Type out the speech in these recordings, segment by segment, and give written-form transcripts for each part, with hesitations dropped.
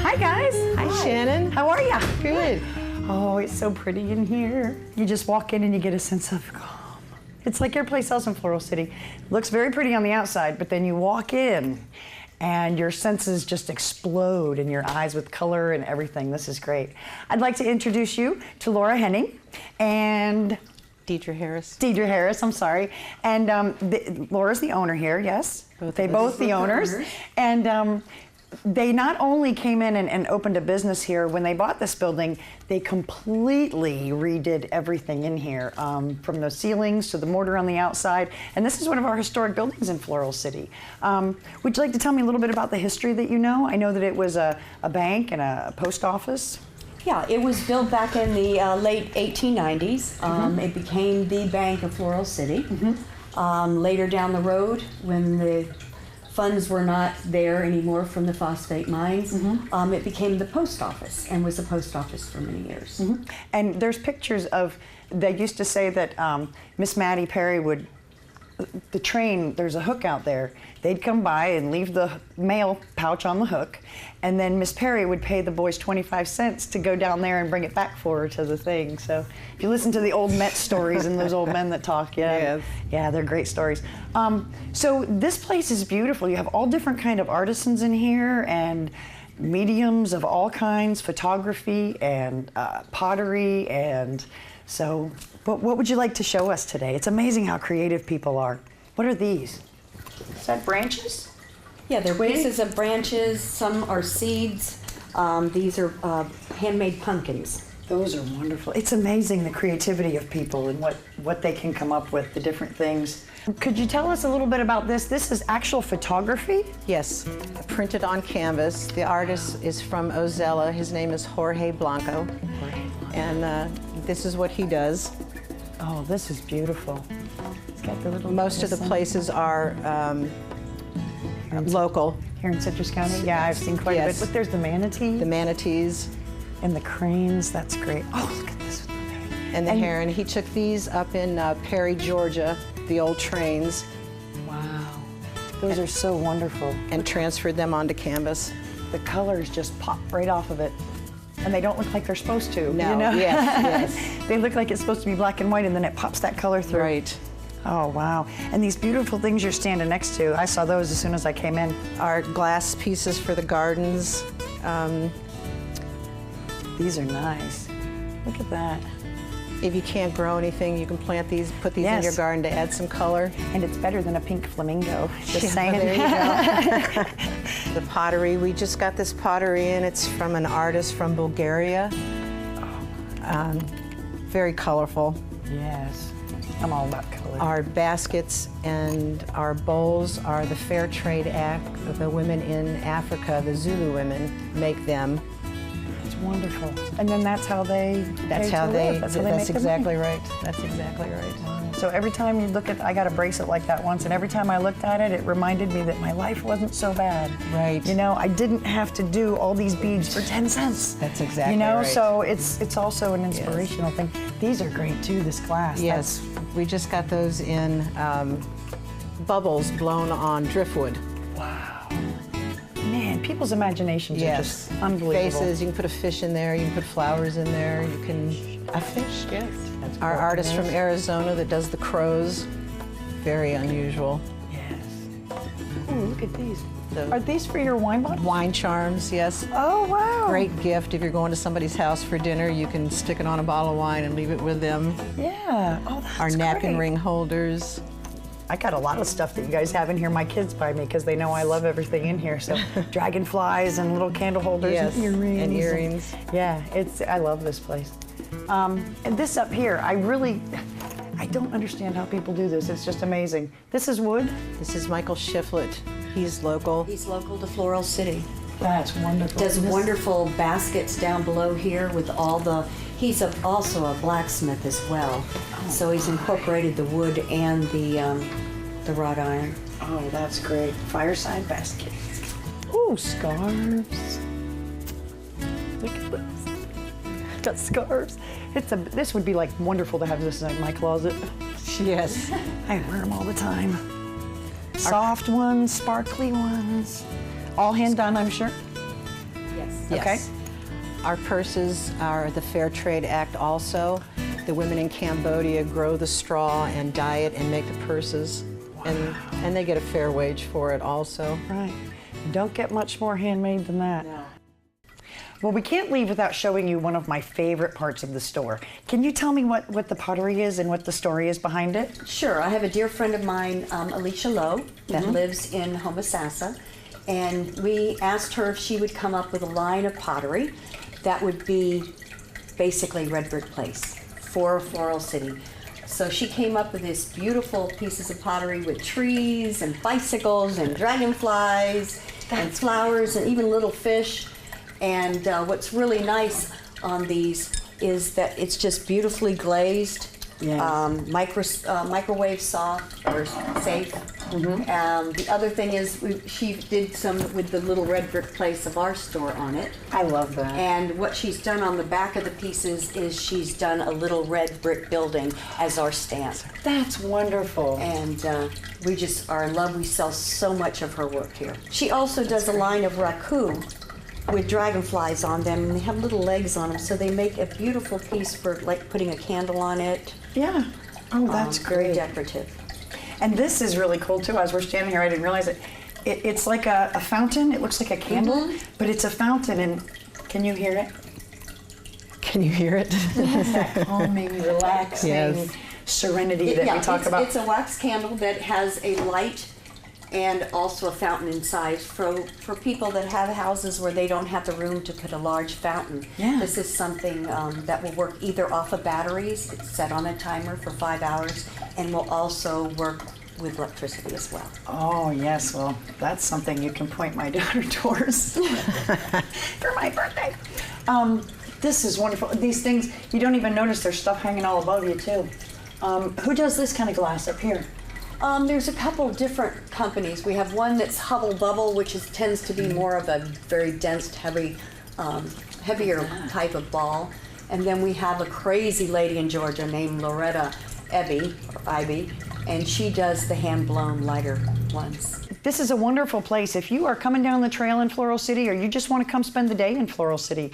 Hi, guys. Hi, Shannon. How are ya? Good. Oh, it's so pretty in here. You just walk in and you get a sense of calm. It's like every place else in Floral City. It looks very pretty on the outside, but then you walk in and your senses just explode in your eyes with color and everything. This is great. I'd like to introduce you to Laura Henning and Deidre Harris. Deidre Harris, I'm sorry. And Laura's the owner here, yes? They both the owners. And they not only came in and opened a business here, when they bought this building, they completely redid everything in here, from the ceilings to the mortar on the outside. And this is one of our historic buildings in Floral City. Would you like to tell me a little bit about the history that you know? I know that it was a bank and a post office. Yeah, it was built back in the late 1890s. It became the Bank of Floral City. Later down the road, when the funds were not there anymore from the phosphate mines, it became the post office and was the post office for many years. And there's pictures of, they used to say that Miss Mattie Perry would, the train, there's a hook out there. They'd come by and leave the mail pouch on the hook, and then Miss Perry would pay the boys 25 cents to go down there and bring it back for her to the thing. So if you listen to the old Met stories and those old men that talk, yeah, they're great stories. So this place is beautiful. You have all different kind of artisans in here and mediums of all kinds, photography and pottery, and so what would you like to show us today? It's amazing how creative people are. What are these? Is that branches? Yeah, they're pieces of branches. Some are seeds. These are handmade pumpkins. Those are wonderful. It's amazing the creativity of people and what they can come up with, the different things. Could you tell us a little bit about this? This is actual photography? Yes, printed on canvas. The artist is from Ozella. His name is Jorge Blanco. And this is what he does. Oh, this is beautiful. It's got the little Most of the places are local. Here in Citrus County? Yeah, I've seen quite a bit. But there's the manatee. The manatees. And the cranes, that's great. Oh, look at this. And the heron. He took these up in Perry, Georgia, the old trains. Wow. Those are so wonderful. And transferred them onto canvas. The colors just pop right off of it. And they don't look like they're supposed to. No, you know? yes. They look like it's supposed to be black and white, and then it pops that color through. Right. Oh, wow. And these beautiful things you're standing next to, I saw those as soon as I came in. Are glass pieces for the gardens. These are nice. Look at that. If you can't grow anything, you can plant these, put these in your garden to add some color. And it's better than a pink flamingo, just saying. There you go. The pottery, we just got this pottery in. It's from an artist from Bulgaria. Very colorful. Yes, I'm all about color. Our baskets and our bowls are the Fair Trade Act. The women in Africa, the Zulu women, make them. It's wonderful. And then that's how they That's exactly right. That's exactly right. So every time you look at, I got a bracelet like that once, and every time I looked at it, it reminded me that my life wasn't so bad. Right. You know, I didn't have to do all these beads for 10 cents. That's exactly right. You know, right. So it's also an inspirational thing. These are great too, this glass. Yes, we just got those in bubbles blown on driftwood. Wow. Man, people's imaginations are just unbelievable. Faces, you can put a fish in there, you can put flowers in there, you can... A fish, yes. That's Our artist from Arizona that does the crows, very unusual. Yes. Oh, look at these. Are these for your wine bottles? Wine charms, yes. Oh, wow. Great gift. If you're going to somebody's house for dinner, you can stick it on a bottle of wine and leave it with them. Yeah. Oh, that's Our napkin great. ring holders. I got a lot of stuff that you guys have in here. My kids buy me because they know I love everything in here. So dragonflies and little candle holders and earrings. And earrings. Yeah, I love this place. And this up here, I don't understand how people do this. It's just amazing. This is wood? This is Michael Shiflett. He's local. He's local to Floral City. That's wonderful. Does wonderful baskets down below here with all the, he's also a blacksmith as well. Oh, so he's incorporated the wood and the wrought iron. Oh, that's great. Fireside baskets. Ooh, scarves. Look at this. Got scarves. This would be like wonderful to have this in my closet. Yes. I wear them all the time. Soft ones, sparkly ones. All hand done, I'm sure? Yes. Yes. Our purses are the Fair Trade Act also. The women in Cambodia grow the straw and dye it and make the purses. And they get a fair wage for it also. Right. You don't get much more handmade than that. No. Well, we can't leave without showing you one of my favorite parts of the store. Can you tell me what the pottery is and what the story is behind it? Sure. I have a dear friend of mine, Alicia Lowe, that lives in Homosassa, and we asked her if she would come up with a line of pottery that would be basically red brick place for Floral City. So she came up with these beautiful pieces of pottery with trees and bicycles and dragonflies and flowers and even little fish. And what's really nice on these is that it's just beautifully glazed, microwave soft or safe. The other thing is she did some with the little red brick place of our store on it. I love that. And what she's done on the back of the pieces is she's done a little red brick building as our stamp. That's wonderful. And we just are in love. We sell so much of her work here. She also does a line of raku with dragonflies on them, and they have little legs on them, so they make a beautiful piece for like putting a candle on it. Yeah. Oh, that's Very great. decorative. And this is really cool too. As we're standing here, I didn't realize it. It's like a fountain. It looks like a candle, but it's a fountain. And can you hear it? Can you hear it? It's that calming, relaxing Yes. serenity that we talk about. It's a wax candle that has a light and also a fountain inside for people that have houses where they don't have the room to put a large fountain. Yeah. This is something that will work either off of batteries. It's set on a timer for 5 hours, and will also work with electricity as well. Oh, yes. Well, that's something you can point my daughter towards for my birthday. This is wonderful. These things, you don't even notice there's stuff hanging all above you, too. Who does this kind of glass up here? There's a couple different companies. We have one that's Hubble Bubble, which tends to be more of a very dense, heavier type of ball. And then we have a crazy lady in Georgia named Loretta Ivy, and she does the hand-blown lighter ones. This is a wonderful place. If you are coming down the trail in Floral City, or you just want to come spend the day in Floral City,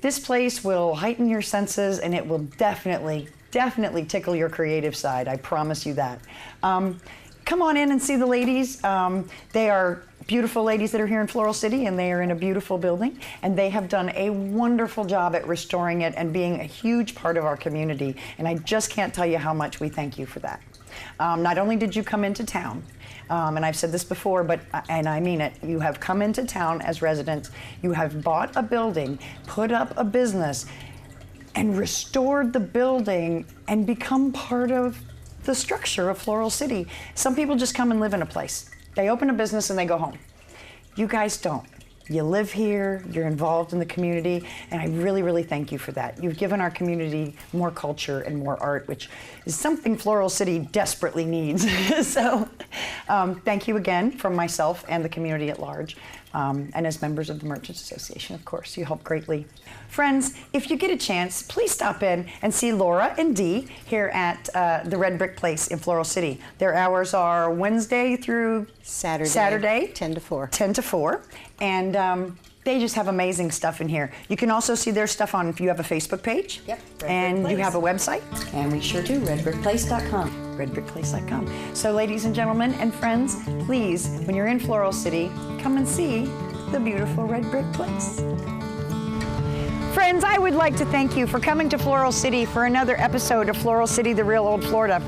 this place will heighten your senses, and it will definitely tickle your creative side. I promise you that. Come on in and see the ladies. They are beautiful ladies that are here in Floral City, and they are in a beautiful building, and they have done a wonderful job at restoring it and being a huge part of our community. And I just can't tell you how much we thank you for that. Not only did you come into town, and I've said this before, and I mean it, you have come into town as residents, you have bought a building, put up a business, and restored the building and become part of the structure of Floral City. Some people just come and live in a place. They open a business and they go home. You guys don't. You live here, you're involved in the community, and I really, really thank you for that. You've given our community more culture and more art, which is something Floral City desperately needs. So thank you again from myself and the community at large. And as members of the Merchants Association, of course, you help greatly. Friends, if you get a chance, please stop in and see Laura and Dee here at the Red Brick Place in Floral City. Their hours are Wednesday through Saturday 10 to 4. 10 to 4. And they just have amazing stuff in here. You can also see their stuff if you have a Facebook page. Yep, Red Brick and you Place. have a website. And we sure do, redbrickplace.com. redbrickplace.com. So ladies and gentlemen and friends, please, when you're in Floral City, come and see the beautiful Red Brick Place. Friends, I would like to thank you for coming to Floral City for another episode of Floral City, the Real Old Florida.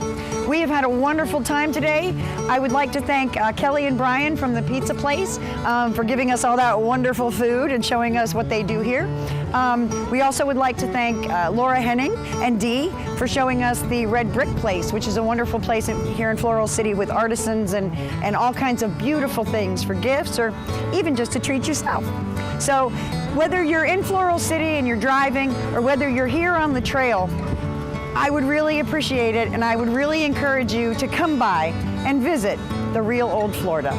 We have had a wonderful time today. I would like to thank Kelly and Brian from the Pizza Place for giving us all that wonderful food and showing us what they do here. We also would like to thank Laura Henning and Dee for showing us the Red Brick Place, which is a wonderful place here in Floral City with artisans and all kinds of beautiful things for gifts or even just to treat yourself. So whether you're in Floral City and you're driving or whether you're here on the trail, I would really appreciate it, and I would really encourage you to come by and visit the Real Old Florida.